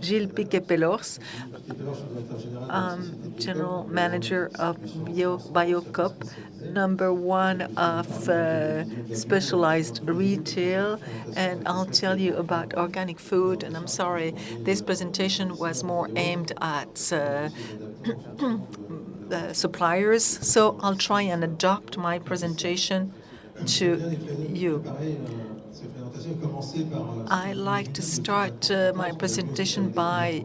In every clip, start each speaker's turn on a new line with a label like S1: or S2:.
S1: Gilles PIQUET PELLORCE, General Manager of BIOCOOP, #1 of specialized retail, and I'll tell you about organic food. And I'm sorry, this presentation was more aimed at suppliers, so I'll try and adapt my presentation to you. I like to start my presentation by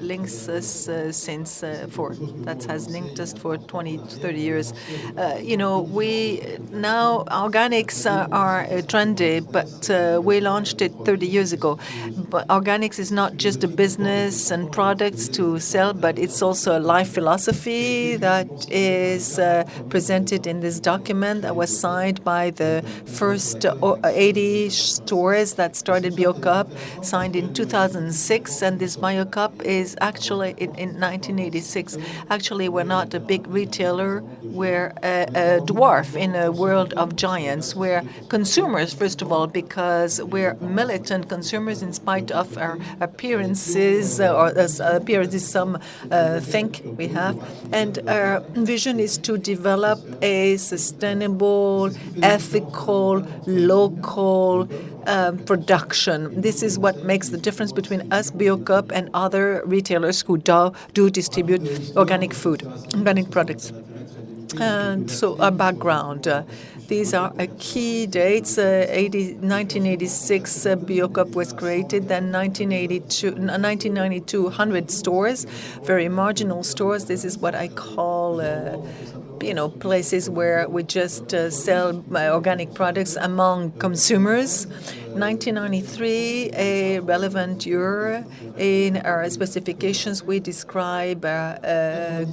S1: links since that has linked us for 20, 30 years. We now organics are trendy, but we launched it 30 years ago. But organics is not just a business and products to sell, but it's also a life philosophy that is presented in this document that was signed by the first 80 stores that started BIOCOOP, signed in 2006, and this BIOCOOP is actually in 1986. Actually, we're not a big retailer. We're a dwarf in a world of giants. We're consumers, first of all, because we're militant consumers in spite of our appearances, or appearances some think we have. And our vision is to develop a sustainable, ethical, local production. This is what makes the difference between us, BIOCOOP, and other retailers who do distribute organic food, organic products. And so our background. These are key dates. 1986, BIOCOOP was created. Then 1992, 100 stores, very marginal stores. This is what I call places where we just sell organic products among consumers. 1993, a relevant year. In our specifications, we describe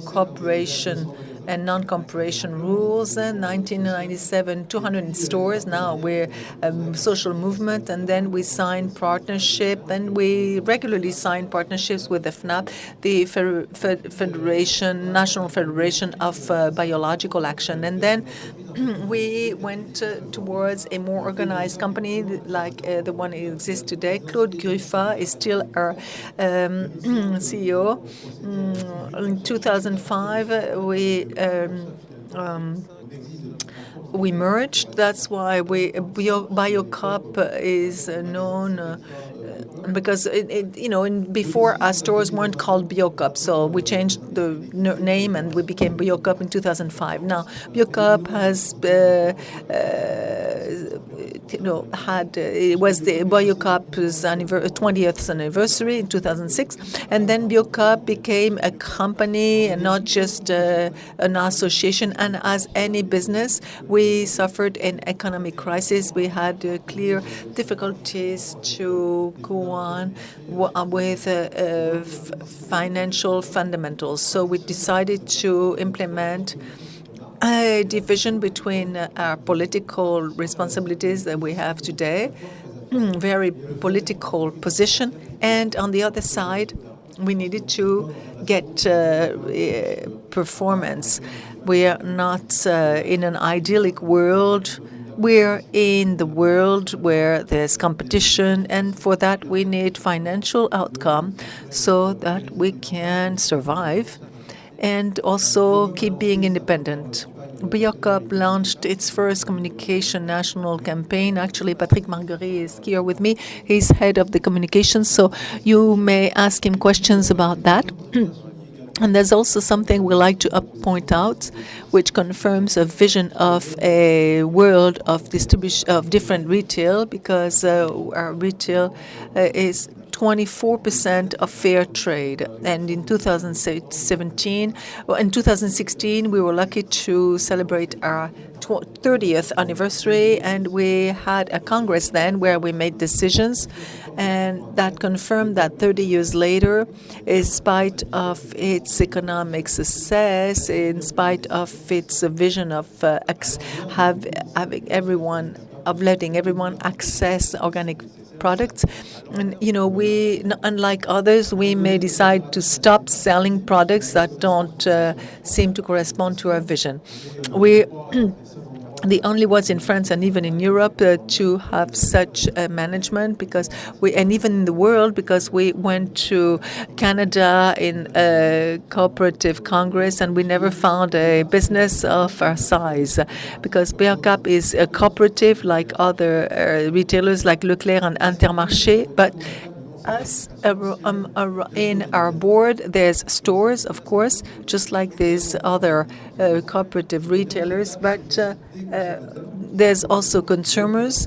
S1: cooperation and non-cooperation rules. 1997, 200 stores. Now we're a social movement, and then we sign partnership, and we regularly sign partnerships with the FNAP, the Federation, National Federation of Biological Action, and then we went towards a more organized company like the one that exists today. Claude Gruffat is still our CEO. In 2005, we merged. That's why BIOCOOP is known. Because before our stores weren't called BIOCOOP, so we changed the name and we became BIOCOOP in 2005. Now BIOCOOP has it was the BIOCOOP's 20th anniversary in 2006, and then BIOCOOP became a company and not just an association. And as any business, we suffered an economic crisis. We had clear difficulties to go on with financial fundamentals. So we decided to implement a division between our political responsibilities that we have today, very political position, and on the other side, we needed to get performance. We are not in an idyllic world. We're in the world where there's competition, and for that we need financial outcome so that we can survive and also keep being independent. BIOCOOP launched its first communication national campaign. Actually, Patrick Marguerite is here with me. He's head of the communications, so you may ask him questions about that. And there's also something we like to point out, which confirms a vision of a world of distribution of different retail, because our retail is 24% of fair trade. And in 2016, we were lucky to celebrate our 30th anniversary, and we had a congress then where we made decisions, and that confirmed that 30 years later, in spite of its economic success, in spite of its vision of letting everyone access organic products, and we, unlike others, we may decide to stop selling products that don't seem to correspond to our vision. We the only ones in France and even in Europe to have such management, because and even in the world, because we went to Canada in a cooperative congress and we never found a business of our size, because BIOCOOP is a cooperative like other retailers like Leclerc and Intermarché, but us in our board, there's stores, of course, just like these other cooperative retailers, but there's also consumers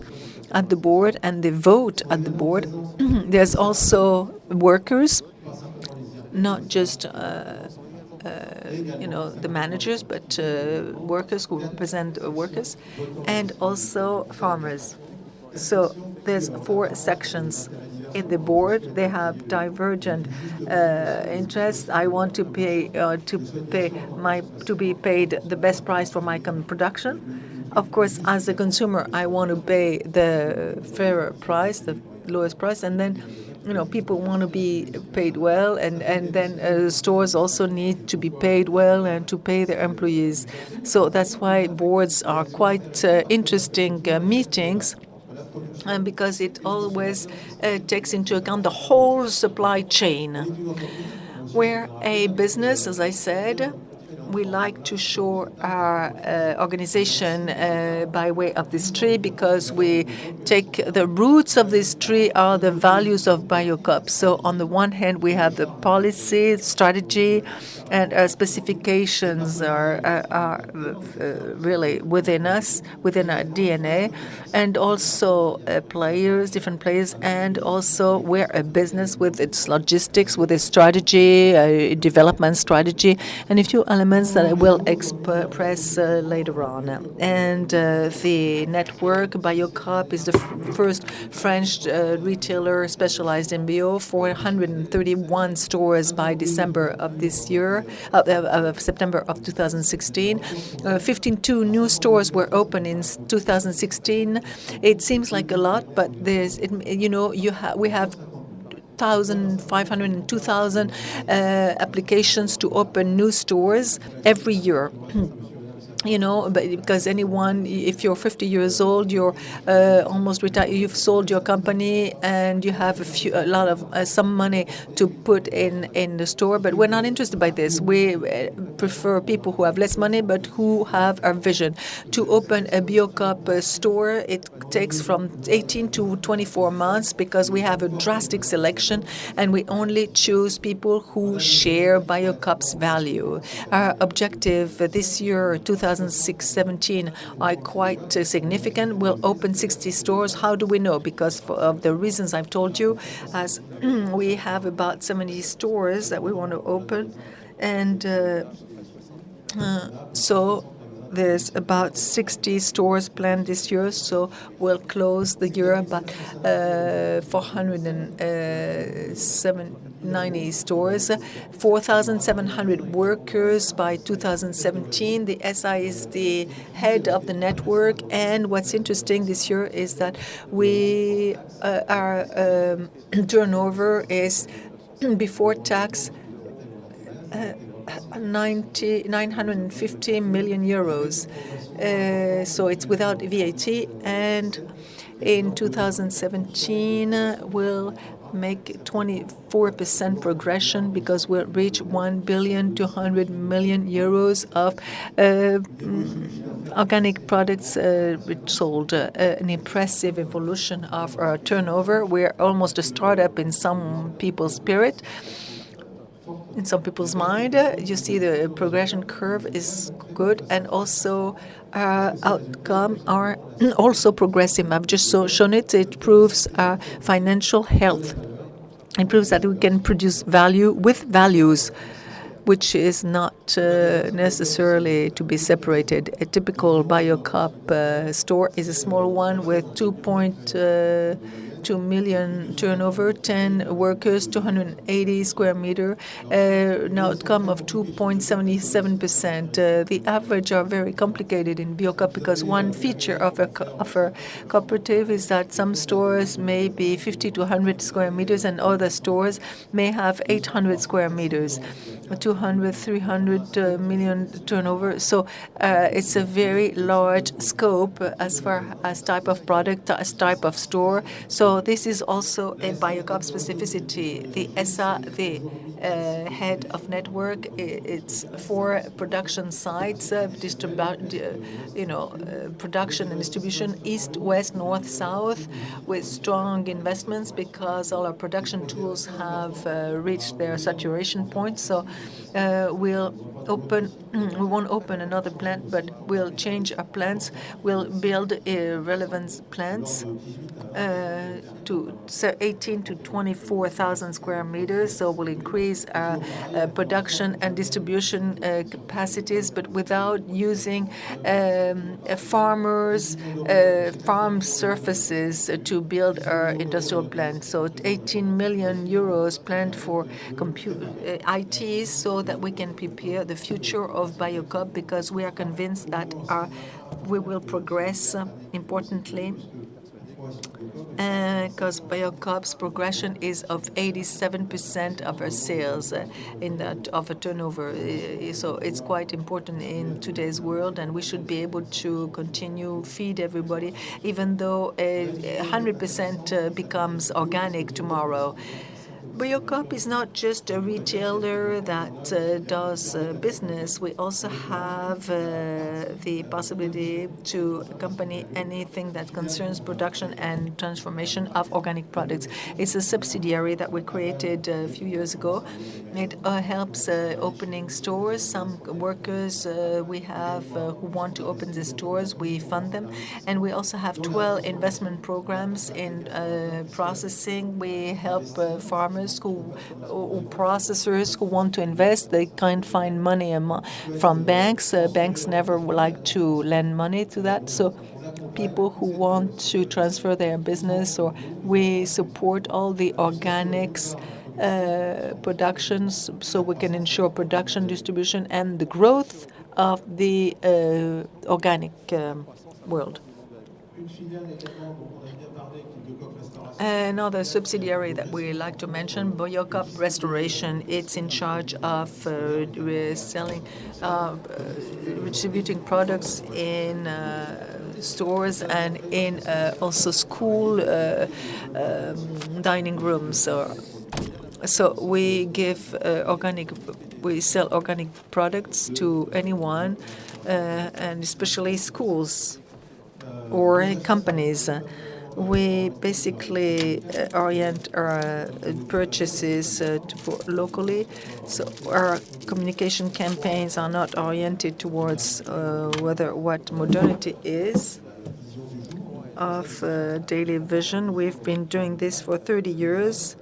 S1: at the board, and they vote at the board. There's also workers, not just the managers, but workers who represent workers, and also farmers. So there's 4 sections in the board. They have divergent interests. I want to be paid the best price for my production. Of course, as a consumer, I want to pay the fairer price, the lowest price, and then people want to be paid well, and then stores also need to be paid well and to pay their employees. So that's why boards are quite interesting meetings. Because it always takes into account the whole supply chain. We're a business, as I said. We like to show our organization by way of this tree, because we take the roots of this tree are the values of BIOCOOP. So on the one hand, we have the policy, strategy, and our specifications are really within us, within our DNA, and also different players, and also we're a business with its logistics, with its strategy, development strategy, and a few elements that I will express later on. And the network, BIOCOOP, is the first French retailer specialized in bio, 431 stores by December of this year, September of 2016. 52 new stores were opened in 2016. It seems like a lot, but we have 1,500 and 2,000 applications to open new stores every year. Because anyone, if you're 50 years old, you're almost retired, you've sold your company, and you have some money to put in the store. But we're not interested by this. We prefer people who have less money, but who have our vision. To open a BIOCOOP store, it takes from 18 to 24 months, because we have a drastic selection, and we only choose people who share BIOCOOP's value. Our objective this year, 2017, are quite significant. We'll open 60 stores. How do we know? Because of the reasons I've told you, as we have about 70 stores that we want to open, and so there's about 60 stores planned this year, so we'll close the year about 490 stores, 4,700 workers by 2017. The SI is the head of the network, and what's interesting this year is that our turnover is before tax 950 million euros. So it's without VAT, and in 2017 we'll make 24% progression, because we'll reach 1,200 million euros of organic products sold. An impressive evolution of our turnover. We're almost a startup in some people's spirit. In some people's mind, you see the progression curve is good, and also outcome are also progressive. I've just shown it. It proves financial health. It proves that we can produce value with values, which is not necessarily to be separated. A typical BIOCOOP store is a small one with 2.2 2 million turnover, 10 workers, 280 square meter, an outcome of 2.77%. The average are very complicated in BIOCOOP because one feature of a cooperative is that some stores may be 50 to 100 square meters and other stores may have 800 square meters, 200, 300 million turnover. So it's a very large scope as far as type of product, as type of store. So this is also a BIOCOOP specificity. The ESA, the head of network, it's 4 production sites, production and distribution, east, west, north, south, with strong investments because all our production tools have reached their saturation point. So we won't open another plant, but we'll change our plants. We'll build relevant plants to 18 to 24,000 square meters. So we'll increase our production and distribution capacities, but without using farm surfaces to build our industrial plant. So 18 million euros planned for IT so that we can prepare the future of BIOCOOP, because we are convinced that we will progress importantly, because BIOCOOP's progression is of 87% of our sales of a turnover. So it's quite important in today's world, and we should be able to continue feed everybody, even though 100% becomes organic tomorrow. BIOCOOP is not just a retailer that does business. We also have the possibility to accompany anything that concerns production and transformation of organic products. It's a subsidiary that we created a few years ago. It helps opening stores. Some workers we have who want to open the stores, we fund them. And we also have 12 investment programs in processing. We help farmers or processors who want to invest. They can't find money from banks. Banks never like to lend money to that. So people who want to transfer their business, or we support all the organics productions so we can ensure production, distribution, and the growth of the organic world. Another subsidiary that we like to mention, BIOCOOP Restoration. It's in charge of selling, distributing products in stores and in also school dining rooms. So we give we sell organic products to anyone, and especially schools or companies. We basically orient our purchases locally, so our communication campaigns are not oriented towards what modernity is of daily vision. We've been doing this for 30 years.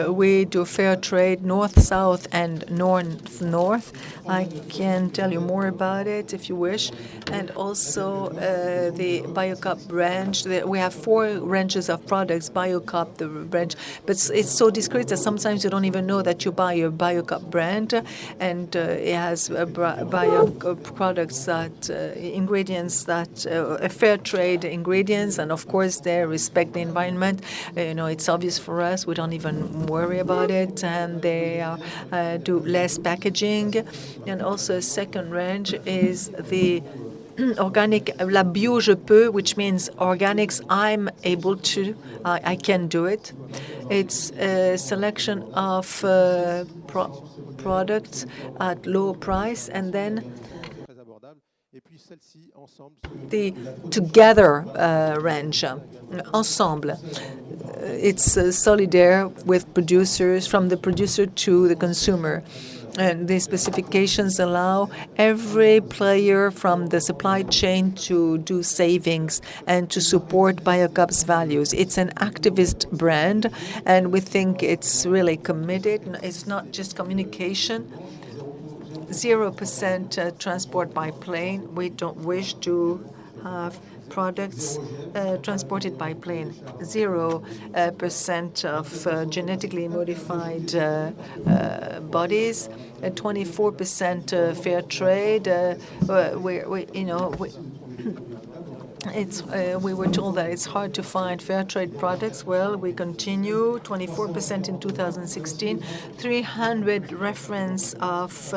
S1: We do fair trade, north-south and north-north. I can tell you more about it if you wish. And also the BIOCOOP branch. We have 4 ranges of products, BIOCOOP, the branch. But it's so discreet that sometimes you don't even know that you buy a BIOCOOP brand. And it has BIOCOOP products ingredients that fair trade ingredients. And of course, they respect the environment. It's obvious for us. We don't even worry about it, and they do less packaging. And also a second range is the organic, la bio je peux, which means organics I'm able to, I can do it. It's a selection of products at low price, and then the together range, ensemble. It's solidaire with producers, from the producer to the consumer. And the specifications allow every player from the supply chain to do savings and to support BIOCOOP's values. It's an activist brand, and we think it's really committed. It's not just communication. 0% transport by plane. We don't wish to have products transported by plane. 0% of genetically modified bodies, 24% fair trade. We were told that it's hard to find fair trade products. Well, we continue, 24% in 2016, 300 reference of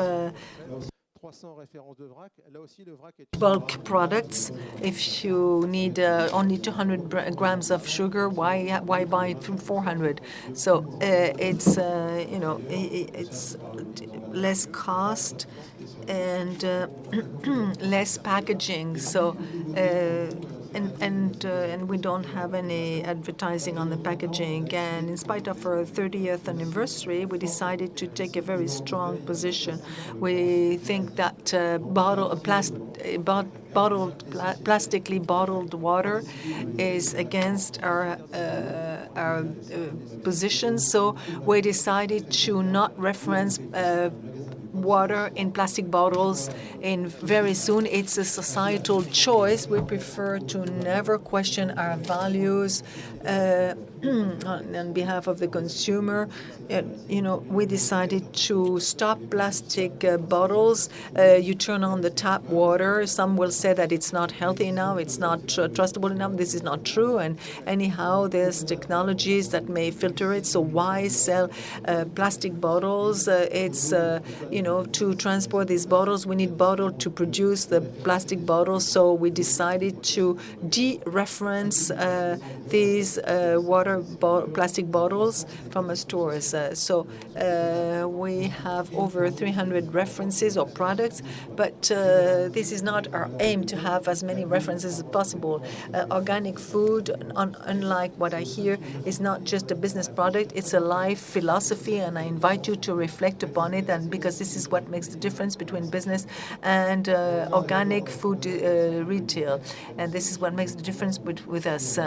S1: bulk products. If you need only 200 grams of sugar, why buy 400? So it's it's less cost and less packaging. So and we don't have any advertising on the packaging. And in spite of our 30th anniversary, we decided to take a very strong position. We think that plastically bottled water is against our position. So we decided to not reference water in plastic bottles very soon. It's a societal choice. We prefer to never question our values on behalf of the consumer. We decided to stop plastic bottles. You turn on the tap water. Some will say that it's not healthy enough, it's not trustable enough. This is not true. And anyhow, there's technologies that may filter it. So why sell plastic bottles? It's to transport these bottles, we need bottles to produce the plastic bottles. So we decided to de-reference these plastic bottles from our stores. So we have over 300 references or products, but this is not our aim to have as many references as possible. Organic food, unlike what I hear, is not just a business product, it's a life philosophy, and I invite you to reflect upon it, and because this is what makes the difference between business and organic food retail. And this is what makes the difference with us.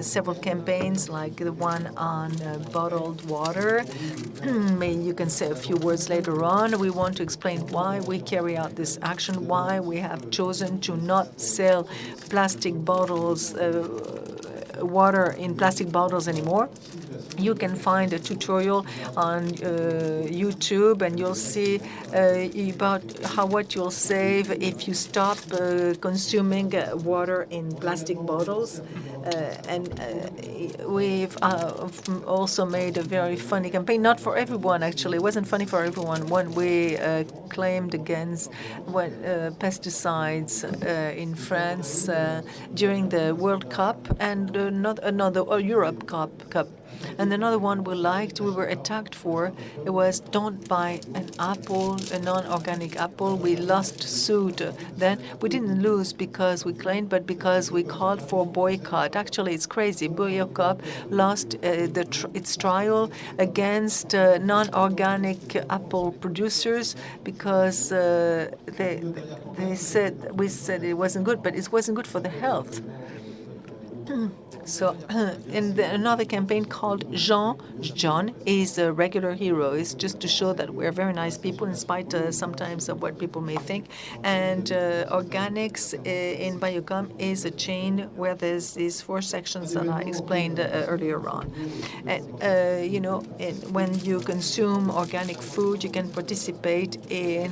S1: Several campaigns like the one on bottled water. Maybe you can say a few words later on. We want to explain why we carry out this action, why we have chosen to not sell plastic bottles, water in plastic bottles anymore. You can find a tutorial on YouTube, and you'll see about what you'll save if you stop consuming water in plastic bottles. And we've also made a very funny campaign, not for everyone actually. It wasn't funny for everyone. When we claimed against pesticides in France during the World Cup and another Europe Cup. And another one we liked, we were attacked for, it was don't buy an apple, a non-organic apple. We lost suit then. We didn't lose because we claimed, but because we called for boycott. Actually, it's crazy. BIOCOOP lost its trial against non-organic apple producers because we said it wasn't good, but it wasn't good for the health. So in another campaign called John is a regular hero. It's just to show that we're very nice people in spite sometimes of what people may think. And organics in BIOCOOP is a chain where there's these 4 sections that I explained earlier on. And, when you consume organic food, you can participate in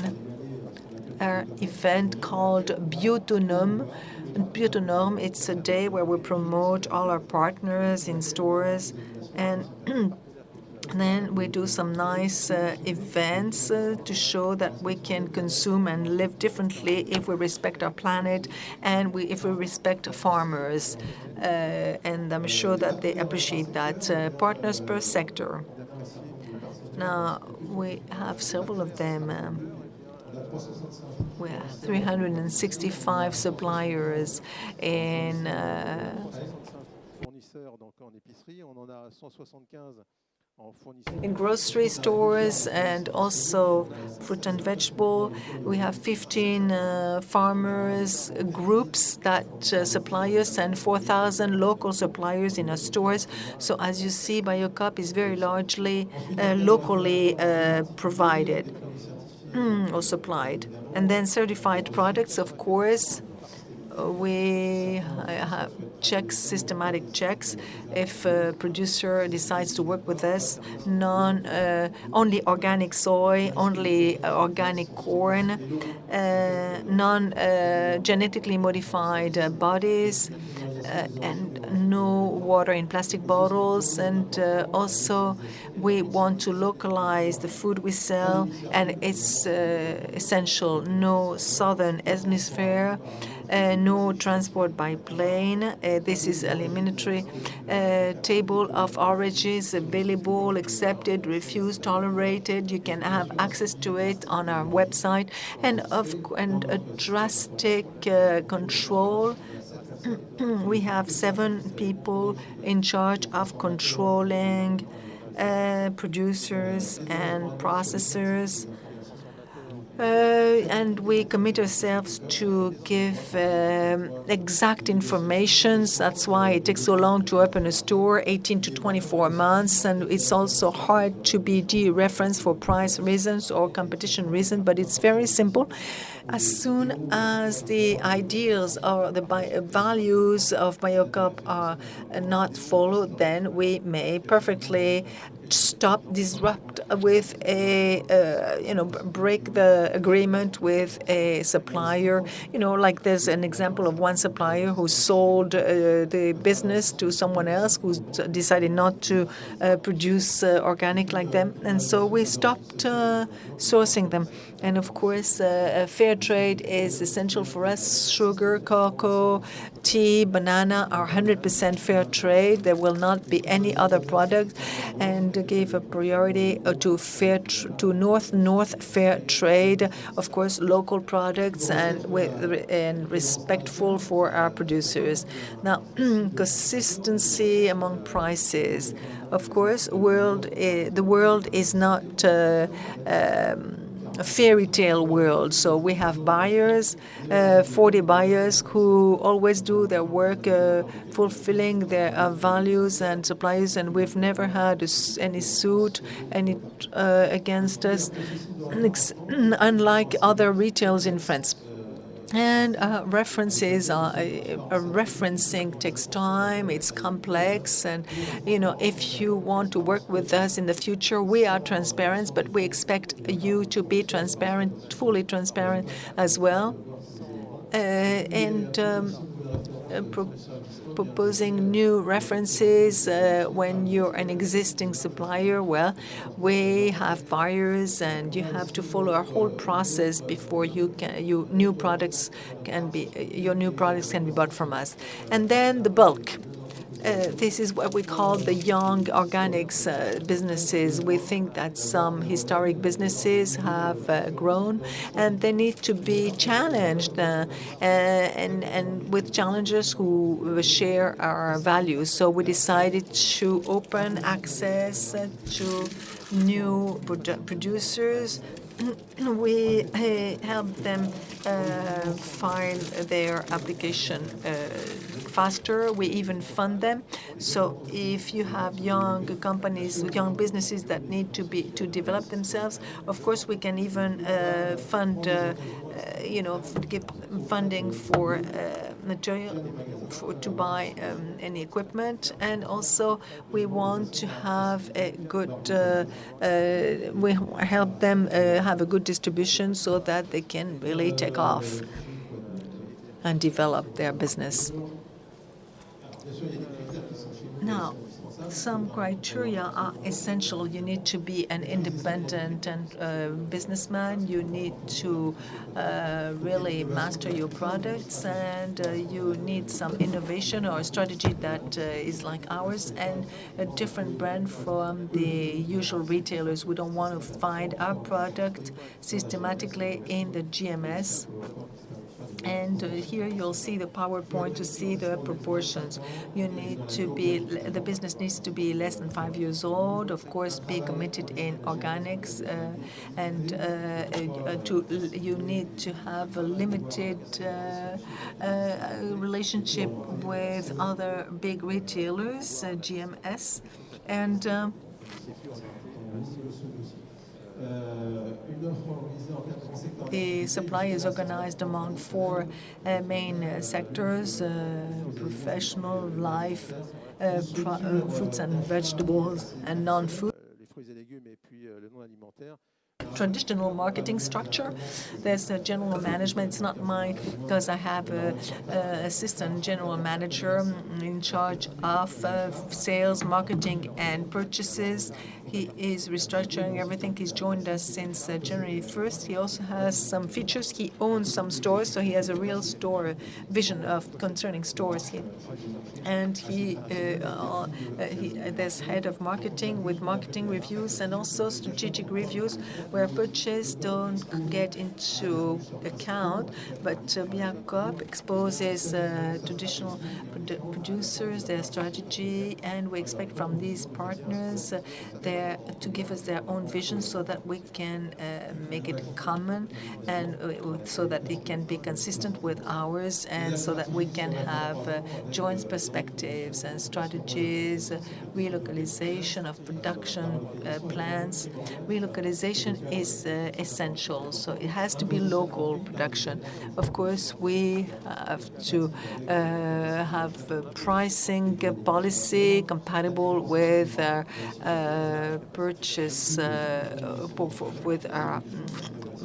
S1: our event called Biotonome. Biotonome, it's a day where we promote all our partners in stores, and then we do some nice events to show that we can consume and live differently if we respect our planet and if we respect farmers. And I'm sure that they appreciate that. Partners per sector. Now, we have several of them. We have 365 suppliers in grocery stores and also fruit and vegetable. We have 15 farmers groups that supply us and 4,000 local suppliers in our stores. So as you see, BIOCOOP is very largely locally provided or supplied. And then certified products, of course. we have checks, systematic checks. If a producer decides to work with us, only organic soy, only organic corn, non-genetically modified bodies, and no water in plastic bottles. And also, we want to localize the food we sell, and it's essential. No southern hemisphere, no transport by plane. This is eliminatory. Table of origins available, accepted, refused, tolerated. You can have access to it on our website, and a drastic control. We have 7 people in charge of controlling producers and processors. And we commit ourselves to give exact information. That's why it takes so long to open a store, 18 to 24 months. And it's also hard to be dereferenced for price reasons or competition reasons, but it's very simple. As soon as the ideals or the values of BIOCOOP are not followed, then we may perfectly stop, disrupt with break the agreement with a supplier. Like there's an example of one supplier who sold the business to someone else who decided not to produce organic like them. And so we stopped sourcing them. And of course, fair trade is essential for us. Sugar, cocoa, tea, banana are 100% fair trade. There will not be any other product, and gave a priority to North fair trade. Of course, local products and respectful for our producers. Now, consistency among prices. Of course, the world is not a fairy tale world. So we have buyers, 40 buyers who always do their work fulfilling their values and suppliers, and we've never had any suit against us, unlike other retailers in France. And referencing takes time, it's complex, and if you want to work with us in the future, we are transparent, but we expect you to be transparent, fully transparent as well. Proposing new references when you're an existing supplier. Well, we have buyers, and you have to follow our whole process before your new products can be bought from us. And then the bulk. This is what we call the young organics businesses. We think that some historic businesses have grown, and they need to be challenged, and with challengers who share our values. So we decided to open access to new producers. We help them file their application faster. We even fund them. So if you have young companies, young businesses that need to develop themselves, of course we can even give funding for material to buy any equipment. And also we want to have a good, we help them have a good distribution so that they can really take off and develop their business. Now, some criteria are essential. You need to be an independent and businessman. You need to really master your products, and you need some innovation or strategy that is like ours, and a different brand from the usual retailers. We don't want to find our product systematically in the GMS. And here you'll see the PowerPoint to see the proportions. The business needs to be less than 5 years old, of course, be committed in organics, and you need to have a limited relationship with other big retailers, GMS, and The supply is organized among four main sectors: professional, life, fruits and vegetables, and non-food. Traditional marketing structure. There's a general management. It's not mine because I have an assistant general manager in charge of sales, marketing, and purchases. He is restructuring everything. He's joined us since January 1st. He also has some features. He owns some stores, so he has a real store vision concerning stores. And there's head of marketing with marketing reviews and also strategic reviews where purchase don't get into account, but BIOCOOP exposes traditional producers, their strategy, and we expect from these partners to give us their own vision so that we can make it common and so that it can be consistent with ours and so that we can have joint perspectives and strategies, relocalization of production plants. Relocalization is essential, so it has to be local production. Of course, we have to have a pricing policy compatible with purchase with our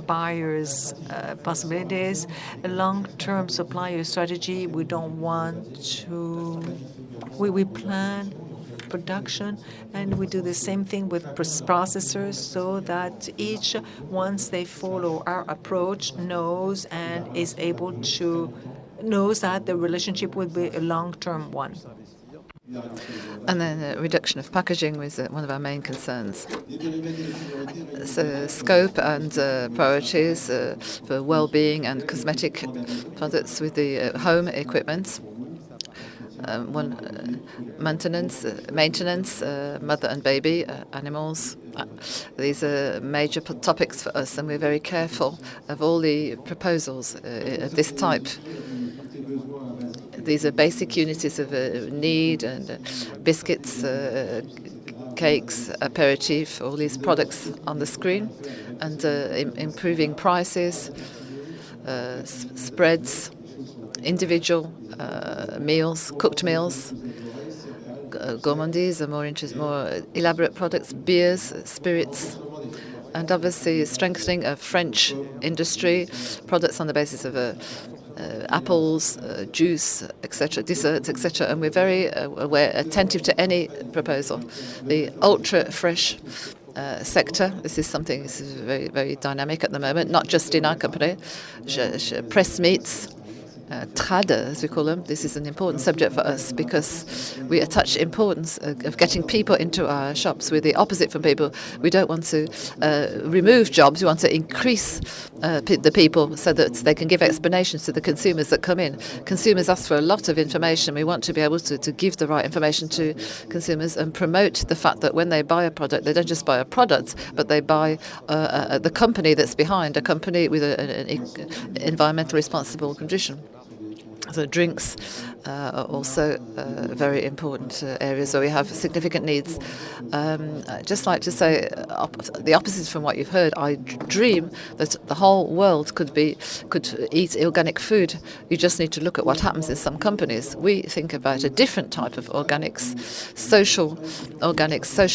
S1: buyers' possibilities. A long-term supplier strategy. We don't want to. We plan production, and we do the same thing with processors so that each, once they follow our approach, knows and is able to knows that the relationship will be a long-term one.
S2: And then reduction of packaging was one of our main concerns. So scope and priorities for well-being and cosmetic products with the home equipment. Maintenance, mother and baby, animals. These are major topics for us, and we're very careful of all the proposals of this type. These are basic unities of need, and biscuits, cakes, aperitif, all these products on the screen, and improving prices, spreads, individual meals, cooked meals, gourmandise, more elaborate products, beers, spirits, and obviously strengthening of French industry, products on the basis of apples, juice, etc., desserts, etc., and we're very attentive to any proposal. The ultra-fresh sector, this is something this is very, very dynamic at the moment, not just in our company. Pressed meats, trad, as we call them. This is an important subject for us because we attach importance of getting people into our shops. We're the opposite from people. We don't want to remove jobs. We want to increase the people so that they can give explanations to the consumers that come in. Consumers ask for a lot of information. We want to be able to give the right information to consumers and promote the fact that when they buy a product, they don't just buy a product, but they buy the company that's behind, a company with an environmentally responsible condition. So drinks are also very important areas where we have significant needs. I'd just like to say the opposite from what you've heard. I dream that the whole world could eat organic food. You just need to look at what happens in some companies. We think about a different type of organics, social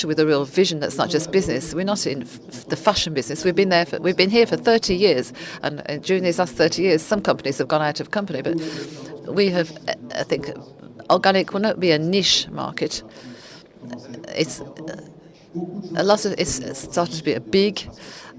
S2: with a real vision that's not just business. We're not in the fashion business. We've been here for 30 years, and during these last 30 years, some companies have gone out of company, but we have, I think, organic will not be a niche market. It's started to be a big.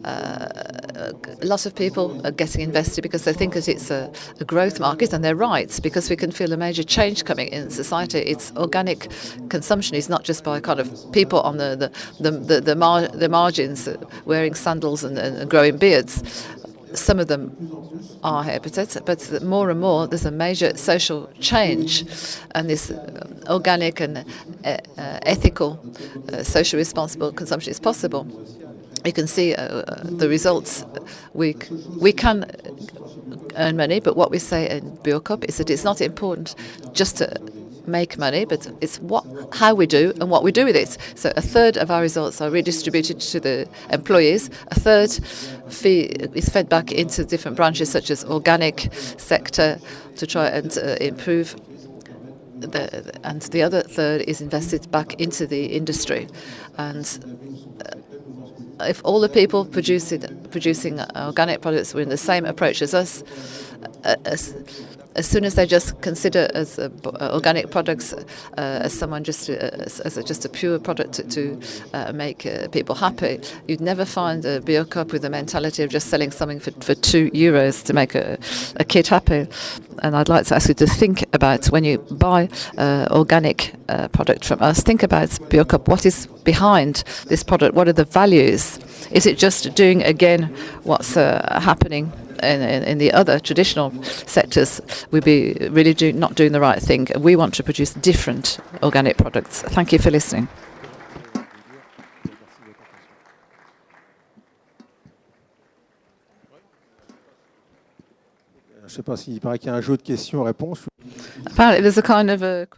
S2: A lot of people are getting invested because they think that it's a growth market, and they're right, because we can feel a major change coming in society. It's organic consumption is not just by kind of people on the margins wearing sandals and growing beards. Some of them are hypocrites, but more and more there's a major social change, and this organic and ethical, socially responsible consumption is possible. You can see the results. We can earn money, but what we say in BIOCOOP is that it's not important just to make money, but it's how we do and what we do with it. So a third of our results are redistributed to the employees. A third is fed back into different branches, such as organic sector, to try and improve. And the other third is invested back into the industry. And if all the people producing organic products were in the same approach as us, as soon as they just consider as organic products as someone just a pure product to make people happy, you'd never find a BIOCOOP with the mentality of just selling something for €2 to make a kid happy. And I'd like to ask you to think about, when you buy organic product from us, think about BIOCOOP. What is behind this product? What are the values? Is it just doing again what's happening in the other traditional sectors? We'd be really not doing the right thing. We want to produce different organic products. Thank you for listening.
S3: Je ne sais pas s'il paraît qu'il y a un jeu de questions-réponses.
S2: Apparently there's a kind of a question.